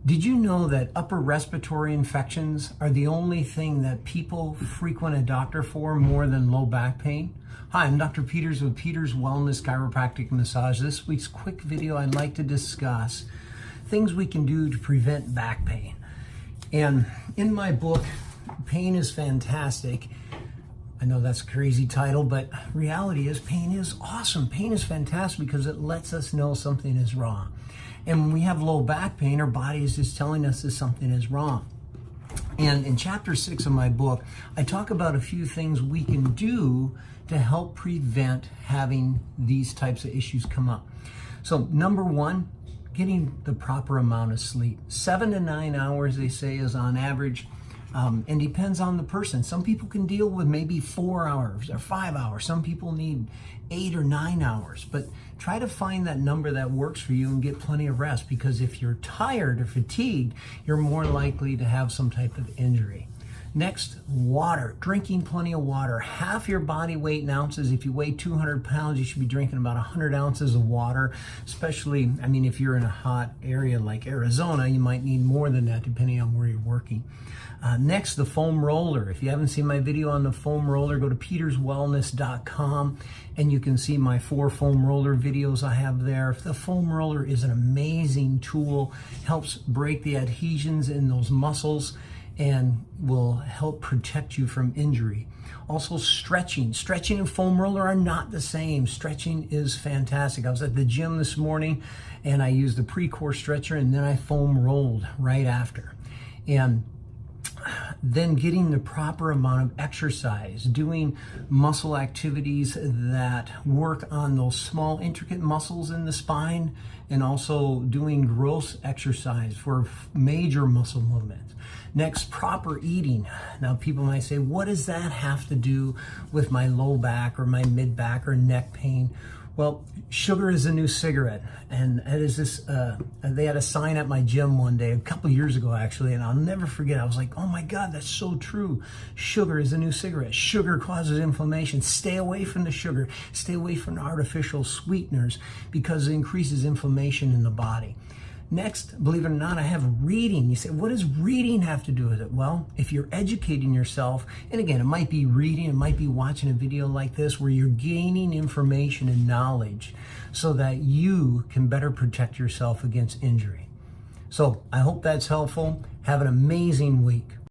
Did you know that upper respiratory infections are the only thing that people frequent a doctor for more than low back pain? Hi, I'm Dr. Peters with Peters Wellness Chiropractic Massage. This week's quick video, I'd like to discuss things we can do to prevent back pain. And in my book, Pain is Fantastic, I know that's a crazy title, but reality is pain is awesome. Pain is fantastic because it lets us know something is wrong. And when we have low back pain, our body is just telling us that something is wrong. And in chapter 6 of my book, I talk about a few things we can do to help prevent having these types of issues come up. So number one, getting the proper amount of sleep. 7 to 9 hours, they say, is on average. And depends on the person. Some people can deal with maybe 4 hours or 5 hours. Some people need 8 or 9 hours. But try to find that number that works for you and get plenty of rest, because if you're tired or fatigued, you're more likely to have some type of injury. Next, water. Drinking plenty of water. Half your body weight in ounces. If you weigh 200 pounds, you should be drinking about 100 ounces of water. Especially, if you're in a hot area like Arizona, you might need more than that depending on where you're working. Next, the foam roller. If you haven't seen my video on the foam roller, go to peterswellness.com and you can see my 4 foam roller videos I have there. The foam roller is an amazing tool, helps break the adhesions in those muscles and will help protect you from injury. Also, stretching. Stretching and foam roller are not the same. Stretching is fantastic. I was at the gym this morning and I used the pre-core stretcher and then I foam rolled right after. And then getting the proper amount of exercise, doing muscle activities that work on those small intricate muscles in the spine, and also doing gross exercise for major muscle movements. Next, proper eating. Now people might say, what does that have to do with my low back or my mid back or neck pain? Well, sugar is the new cigarette, and it is this. They had a sign at my gym one day, a couple years ago actually, and I'll never forget. I was like, "Oh my God, that's so true! Sugar is the new cigarette. Sugar causes inflammation. Stay away from the sugar. Stay away from artificial sweeteners because it increases inflammation in the body." Next, believe it or not, I have reading. You say, what does reading have to do with it? Well, if you're educating yourself, and again, it might be reading, it might be watching a video like this where you're gaining information and knowledge so that you can better protect yourself against injury. So I hope that's helpful. Have an amazing week.